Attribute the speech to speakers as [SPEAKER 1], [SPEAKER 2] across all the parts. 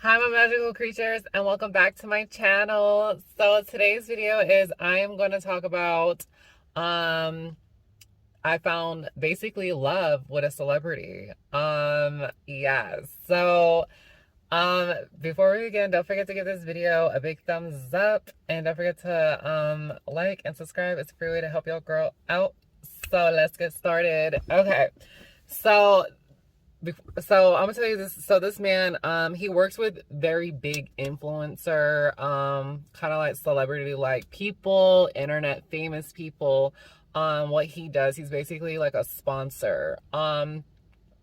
[SPEAKER 1] Hi, my magical creatures, and welcome back to my channel. So today's video is I am going to talk about um I found basically love with a celebrity. Yes. So before we begin, don't forget to give this video a big thumbs up, and don't forget to like and subscribe. It's a free way to help your girl out. So let's get started. Okay. So so I'm gonna tell you this. So this man, he works with very big influencer, kind of like celebrity like people, internet famous people. What he does, he's basically like a sponsor.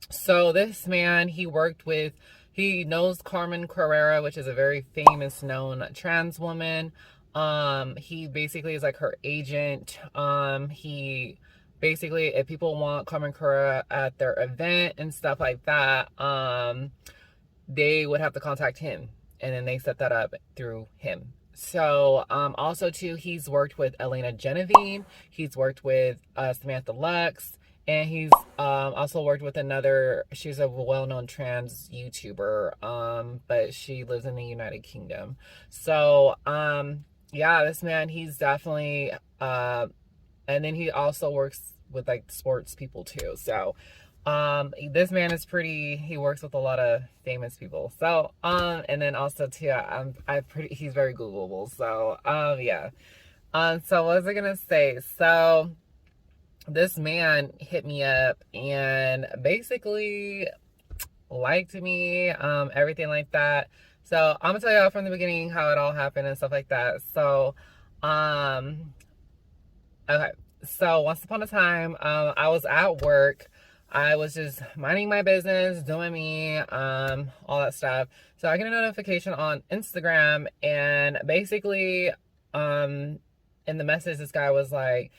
[SPEAKER 1] So this man, he knows Carmen Carrera, which is a very famous known trans woman. He basically is like her agent. He basically, if people want Carmen Carrera at their event and stuff like that, they would have to contact him, and then they set that up through him. So also too, he's worked with Elena Genevieve, he's worked with Samantha Lux, and he's also worked with another, she's a well-known trans YouTuber, but she lives in the United Kingdom. So yeah, this man, he's definitely and then he also works with like sports people too. So this man is pretty, he works with a lot of famous people. So and then also too, he's very Googleable. So yeah. So what was I gonna say? So this man hit me up and basically liked me, everything like that. So I'm gonna tell y'all from the beginning how it all happened and stuff like that. So okay, so once upon a time, I was at work. I was just minding my business, doing me, all that stuff. So I get a notification on Instagram, and basically, in the message, this guy was like,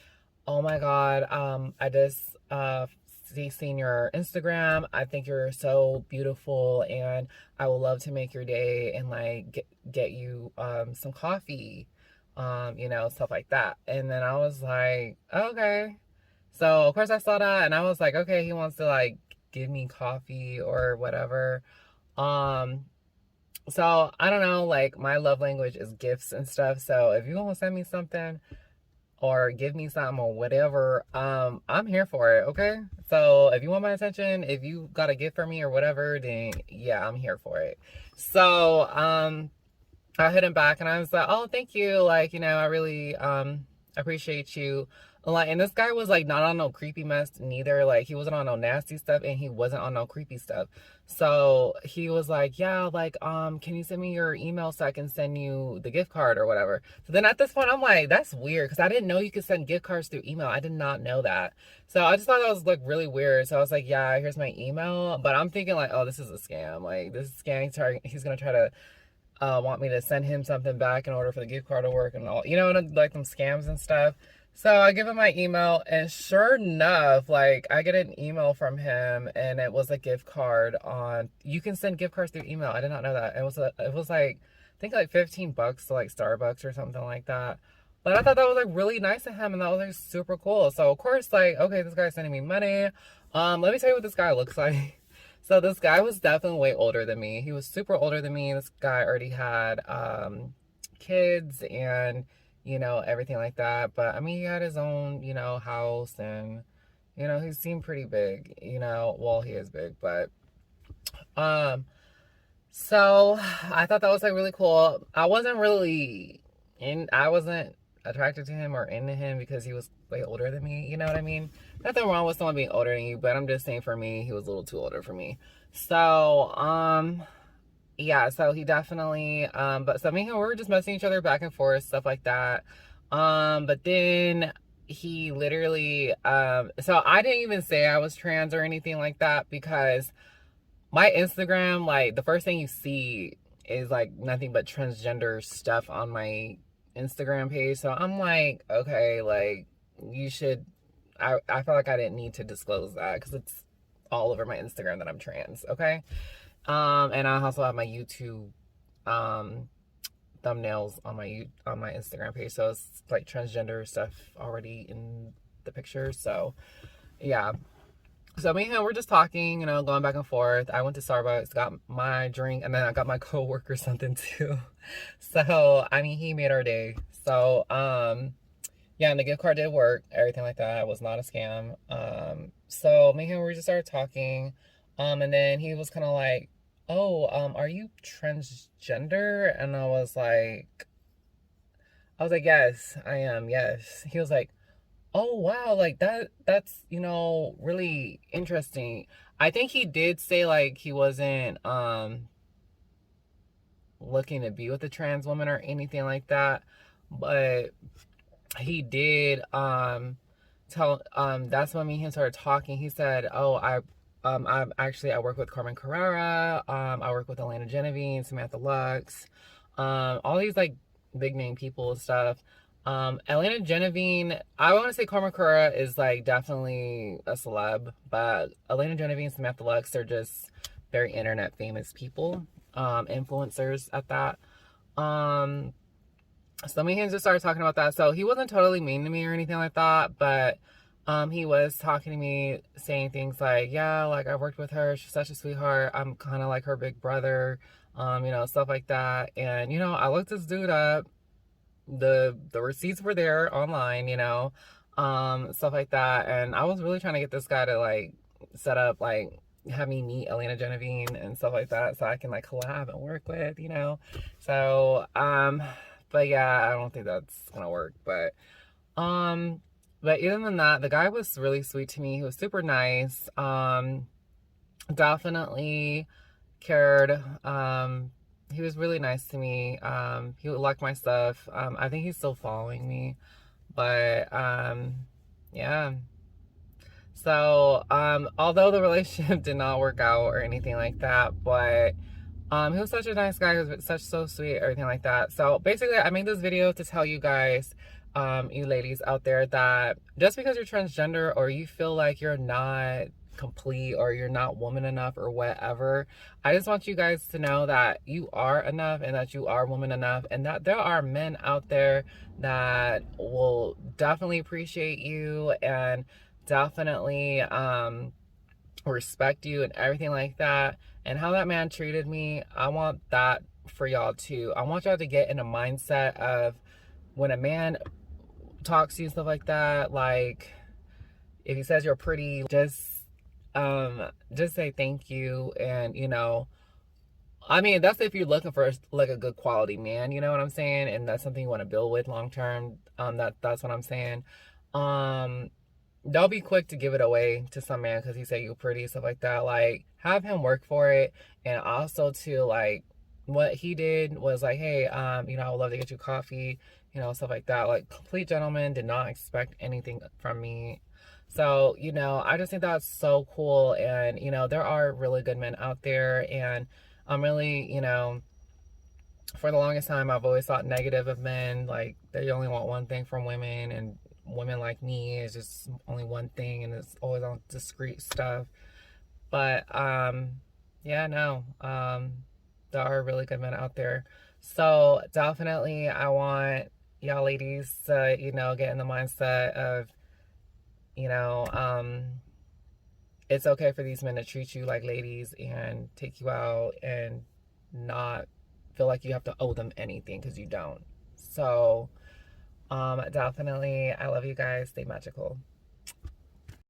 [SPEAKER 1] "Oh my God, I just seen your Instagram. I think you're so beautiful, and I would love to make your day and like get you some coffee." Stuff like that. And then I was like, okay. So of course I saw that and I was like, okay, he wants to like give me coffee or whatever. Um, so I don't know, like my love language is gifts and stuff. So if you want to send me something or give me something or whatever, I'm here for it, okay? So if you want my attention, if you got a gift for me or whatever, then yeah, I'm here for it. So, I hit him back and I was like, oh, thank you. Like, I really appreciate you. Like, and this guy was like not on no creepy mess neither. Like, he wasn't on no nasty stuff and he wasn't on no creepy stuff. So he was like, yeah, like, can you send me your email so I can send you the gift card or whatever? So then at this point, I'm like, that's weird because I didn't know you could send gift cards through email. I did not know that. So I just thought that was like really weird. So I was like, yeah, here's my email. But I'm thinking like, oh, this is a scam. Like, this is a scam. He's going to try to want me to send him something back in order for the gift card to work and all, like them scams and stuff. So I give him my email, and sure enough, like I get an email from him, and it was a gift card on. You can send gift cards through email. I did not know that. It was like I think like $15 to like Starbucks or something like that. But I thought that was like really nice of him, and that was like super cool. So of course, like okay, this guy's sending me money. Let me tell you what this guy looks like. So this guy was definitely way older than me. He was super older than me. This guy already had kids and everything like that. But I mean, he had his own house, and he seemed pretty big. Well, he is big, but um. So I thought that was like really cool. I wasn't attracted to him or into him because he was way older than me. You know what I mean? Nothing wrong with someone being older than you, but I'm just saying for me, he was a little too older for me. So, yeah, so he definitely, but so me and him, we were just messing each other back and forth, stuff like that. But then he literally, so I didn't even say I was trans or anything like that because my Instagram, like the first thing you see is like nothing but transgender stuff on my Instagram page. So I'm like, okay, like you should, I feel like I didn't need to disclose that because it's all over my Instagram that I'm trans, okay? And I also have my YouTube um thumbnails on my Instagram page. So it's like transgender stuff already in the picture. So yeah. So me and him, we're just talking, you know, going back and forth. I went to Starbucks, got my drink, and then I got my coworker something too. So, I mean, he made our day. So, yeah, and the gift card did work, everything like that. It was not a scam. So me and him, we just started talking. And then he was kind of like, "Oh, are you transgender?" And I was like, "Yes, I am. Yes." He was like, "Oh, wow, like that's, you know, really interesting." I think he did say like he wasn't looking to be with a trans woman or anything like that, but he did tell that's when me and him started talking. He said, "Oh, I work with Carmen Carrera, I work with Elena Genevieve, Samantha Lux, all these like big name people and stuff." Elena Genevieve, I want to say Carmen Carrera is like definitely a celeb, but Elena Genevieve and Samantha Lux, they're just very internet famous people, influencers at that. Um, so me and him just started talking about that. So he wasn't totally mean to me or anything like that, but he was talking to me, saying things like, "Yeah, like I worked with her. She's such a sweetheart. I'm kind of like her big brother," you know, stuff like that. And you know, I looked this dude up. The receipts were there online, you know, stuff like that. And I was really trying to get this guy to like set up like have me meet Elena Genevieve and stuff like that, so I can like collab and work with, you know. So but yeah, I don't think that's gonna work. Um but other than that, the guy was really sweet to me. He was super nice. Definitely cared. He was really nice to me. He would like my stuff. I think he's still following me, but yeah. So although the relationship did not work out or anything like that, but he was such a nice guy. He was so sweet, everything like that. So basically, I made this video to tell you guys, you ladies out there, that just because you're transgender or you feel like you're not complete or you're not woman enough or whatever, I just want you guys to know that you are enough and that you are woman enough, and that there are men out there that will definitely appreciate you and definitely respect you and everything like that. And how that man treated me, I want that for y'all too. I want y'all to get in a mindset of when a man talks to you, stuff like that, like if he says you're pretty, just say thank you. And you know, I mean, that's if you're looking for like a good quality man, you know what I'm saying, and that's something you want to build with long term. That's what I'm saying. um don't be quick to give it away to some man because he said you pretty, stuff like that. Like, have him work for it. And also to like, what he did was like, "Hey, you know, I would love to get you coffee," you know, stuff like that. Like, complete gentleman, did not expect anything from me. So, you know, I just think that's so cool. And you know, there are really good men out there. And I'm really, you know, for the longest time I've always thought negative of men, like they only want one thing from women, and women like me is just only one thing, and it's always on discreet stuff. But yeah, no, there are really good men out there. So definitely I want y'all ladies to, you know, get in the mindset of, you know, it's okay for these men to treat you like ladies and take you out and not feel like you have to owe them anything, because you don't. So definitely, I love you guys. Stay magical.